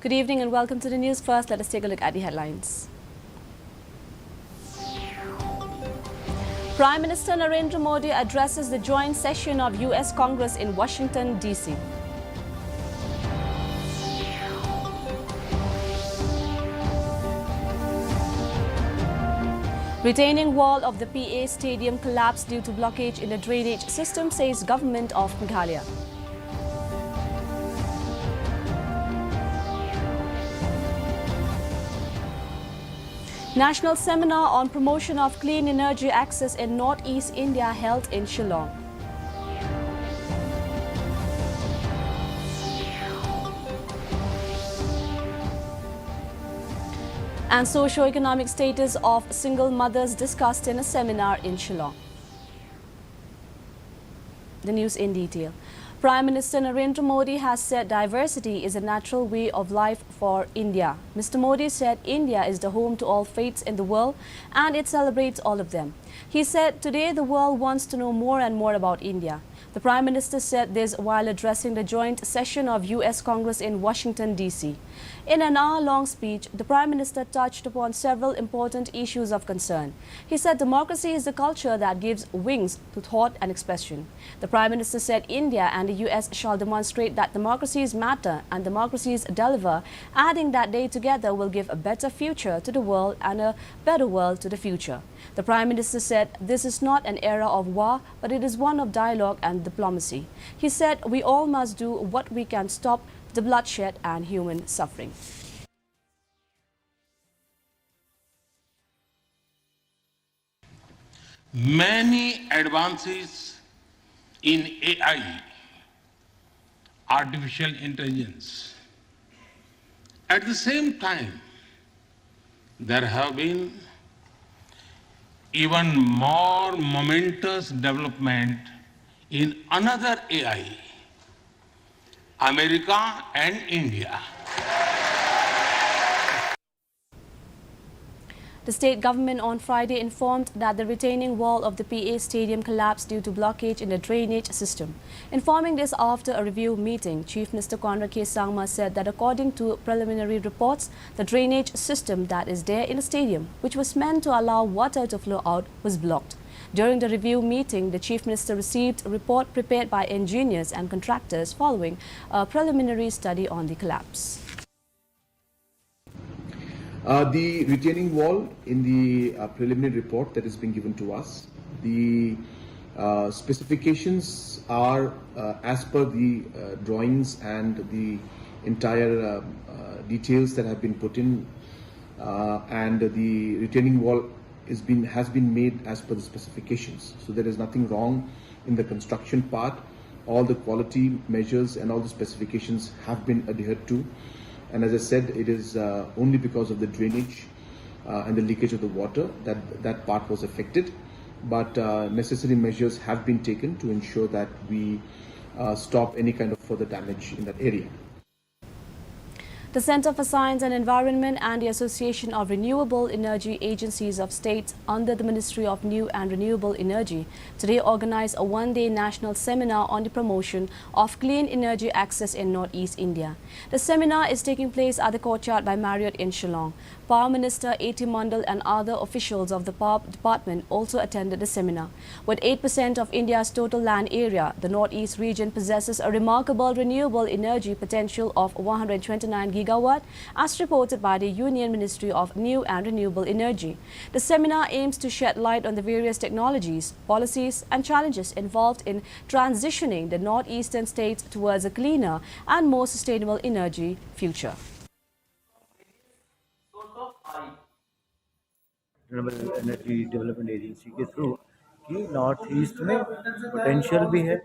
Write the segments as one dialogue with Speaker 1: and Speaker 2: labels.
Speaker 1: Good evening and welcome to the news. First, let us take a look at the headlines. Prime Minister Narendra Modi addresses the joint session of US Congress in Washington, D.C. Retaining wall of the PA Stadium collapsed due to blockage in the drainage system, says government of Meghalaya. National seminar on promotion of clean energy access in Northeast India held in Shillong. And socio-economic status of single mothers discussed in a seminar in Shillong. The news in detail. Prime Minister Narendra Modi has said diversity is a natural way of life for India. Mr. Modi said India is the home to all faiths in the world and it celebrates all of them. He said today the world wants to know more and more about India. The Prime Minister said this while addressing the joint session of US Congress in Washington, D.C. In an hour-long speech, the Prime Minister touched upon several important issues of concern. He said democracy is the culture that gives wings to thought and expression. The Prime Minister said India and the US shall demonstrate that democracies matter and democracies deliver, adding that they together will give a better future to the world and a better world to the future. The Prime Minister said this is not an era of war, but it is one of dialogue and diplomacy. He said we all must do what we can stop the bloodshed and human suffering.
Speaker 2: Many advances in AI, artificial intelligence. At the same time, there have been even more momentous development in another AI, America and India.
Speaker 1: The state government on Friday informed that the retaining wall of the PA Stadium collapsed due to blockage in the drainage system. Informing this after a review meeting, Chief Minister Conrad K. Sangma said that according to preliminary reports, the drainage system that is there in the stadium, which was meant to allow water to flow out, was blocked. During the review meeting, the Chief Minister received a report prepared by engineers and contractors following a preliminary study on the collapse.
Speaker 3: The retaining wall in the preliminary report that has been given to us, the specifications are as per the drawings and the entire details that have been put in, and the retaining wall has been made as per the specifications. So there is nothing wrong in the construction part. All the quality measures and all the specifications have been adhered to. And as I said, it is only because of the drainage and the leakage of the water that part was affected. But necessary measures have been taken to ensure that we stop any kind of further damage in that area.
Speaker 1: The Center for Science and Environment and the Association of Renewable Energy Agencies of States under the Ministry of New and Renewable Energy today organized a one-day national seminar on the promotion of clean energy access in Northeast India. The seminar is taking place at the courtyard by Marriott in Shillong. Power Minister A.T. Mandal and other officials of the Power Department also attended the seminar. With 8% of India's total land area, the Northeast region possesses a remarkable renewable energy potential of 129 gigawatt, as reported by the Union Ministry of New and Renewable Energy. The seminar aims to shed light on the various technologies, policies and challenges involved in transitioning the northeastern states towards a cleaner and more sustainable energy future.
Speaker 4: Renewable energy development agency के through कि north east में potential भी है,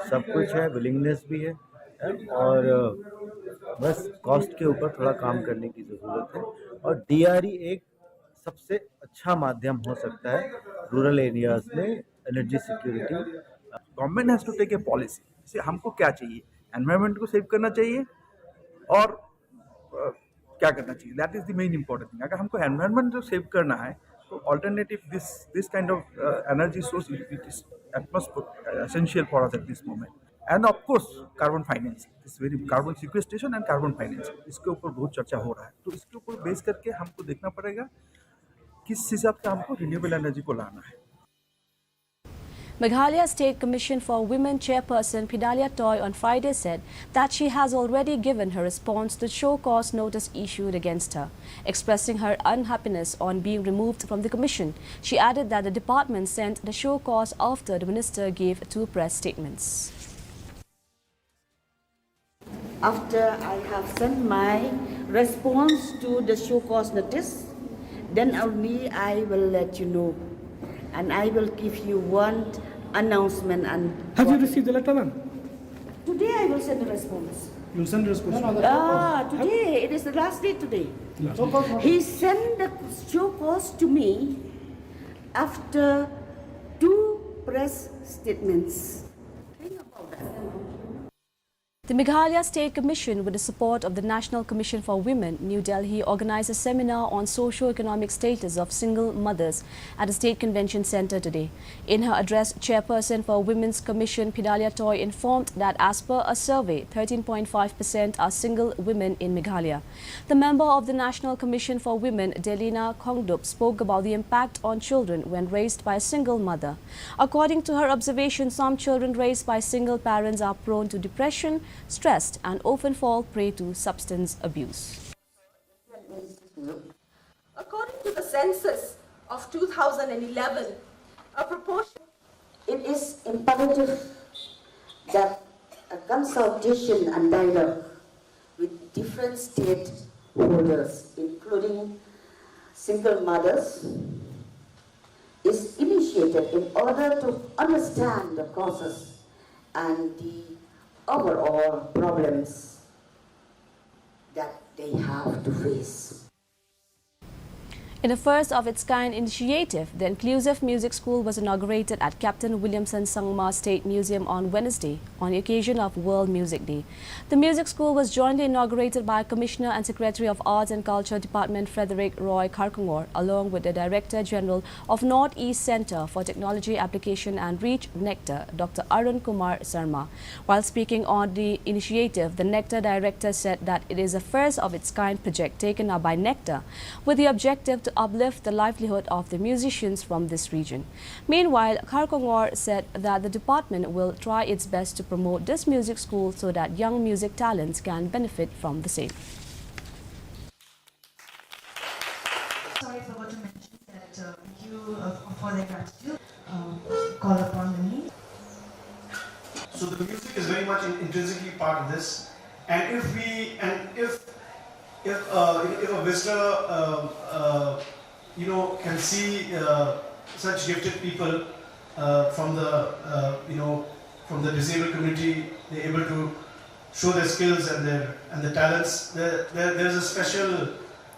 Speaker 4: सब कुछ है, willingness भी है और बस कॉस्ट के ऊपर थोड़ा काम करने की ज़रूरत है। और डीआरई एक सबसे अच्छा माध्यम हो सकता है रूरल एरियाज़ में energy security.
Speaker 5: Government has to take a policy. जैसे हमको क्या चाहिए, एनवायरनमेंट को सेव करना चाहिए और क्या करना चाहिए, that is the main important thing. अगर हमको एनवायरनमेंट जो सेव करना है तो alternative this kind of energy source it is utmost essential for us at this moment. And of course carbon financing, इस very carbon sequestration and carbon financing, इसके ऊपर बहुत चर्चा हो रहा है। तो इसके ऊपर बेस करके हमको देखना पड़ेगा किस हिसाब से हमको रिन्यूएबल एनर्जी को लाना है।
Speaker 1: Meghalaya State Commission for Women Chairperson Pidalia Toy on Friday said that she has already given her response to the show cause notice issued against her. Expressing her unhappiness on being removed from the commission, she added that the department sent the show cause after the minister gave 2 press statements.
Speaker 6: After I have sent my response to the show cause notice, then only I will let you know. And I will give you one announcement. And
Speaker 7: have you received the letter, ma'am?
Speaker 6: Today I will send the response.
Speaker 7: You'll send the response?
Speaker 6: Today, it is the last day today. He sent the show cause to me after 2 press statements. Think about that.
Speaker 1: The Meghalaya State Commission, with the support of the National Commission for Women, New Delhi, organized a seminar on socio-economic status of single mothers at the State Convention Centre today. In her address, Chairperson for Women's Commission Pidalia Toy informed that as per a survey, 13.5% are single women in Meghalaya. The member of the National Commission for Women, Delina Khongdup, spoke about the impact on children when raised by a single mother. According to her observation, some children raised by single parents are prone to depression, stressed, and often fall prey to substance abuse.
Speaker 8: According to the census of 2011, a proportion.
Speaker 6: It is imperative that a consultation and dialogue with different stakeholders, including single mothers, is initiated in order to understand the causes and the overall problems that they have to face.
Speaker 1: In a first-of-its-kind initiative, the Inclusive Music School was inaugurated at Captain Williamson Sangma State Museum on Wednesday on the occasion of World Music Day. The music school was jointly inaugurated by Commissioner and Secretary of Arts and Culture Department Frederick Roy Karkangor, along with the Director General of North East Centre for Technology Application and Reach, Nectar, Dr. Arun Kumar Sarma. While speaking on the initiative, the Nectar Director said that it is a first-of-its-kind project taken up by Nectar with the objective to uplift the livelihood of the musicians from this region. Meanwhile, Karkangor said that the department will try its best to promote this music school so that young music talents can benefit from the same.
Speaker 9: Sorry, I forgot to mention that for their gratitude, call upon the need.
Speaker 10: So the music is very much intrinsically part of this, and if a visitor can see such gifted people from the disabled community, they're able to show their skills and their talents. There's a special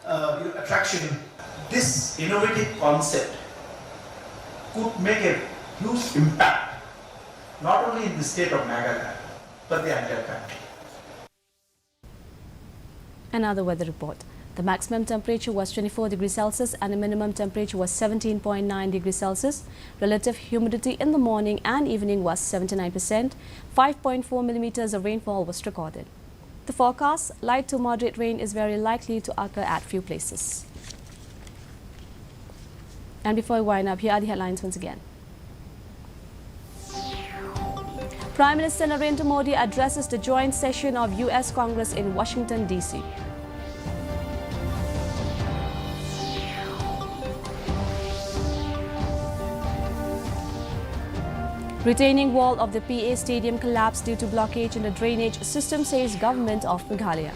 Speaker 10: attraction.
Speaker 11: This innovative concept could make a huge impact, not only in the state of Meghalaya, but the entire country.
Speaker 1: Another weather report. The maximum temperature was 24 degrees Celsius and the minimum temperature was 17.9 degrees Celsius. Relative humidity in the morning and evening was 79%. 5.4 millimeters of rainfall was recorded. The forecast: light to moderate rain is very likely to occur at few places. And before we wind up, here are the headlines once again. Prime Minister Narendra Modi addresses the joint session of U.S. Congress in Washington, D.C. Retaining wall of the PA Stadium collapsed due to blockage in the drainage system, says Government of Meghalaya.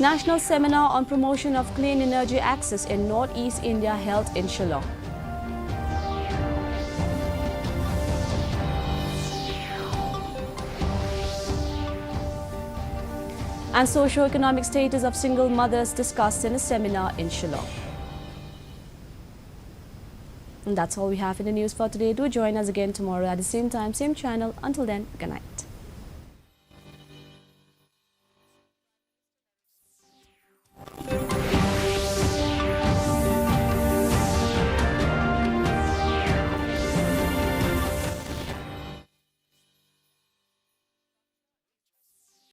Speaker 1: National Seminar on Promotion of Clean Energy Access in Northeast India held in Shillong. And socio-economic status of single mothers discussed in a seminar in Shillong. And that's all we have in the news for today. Do join us again tomorrow at the same time, same channel. Until then, good night.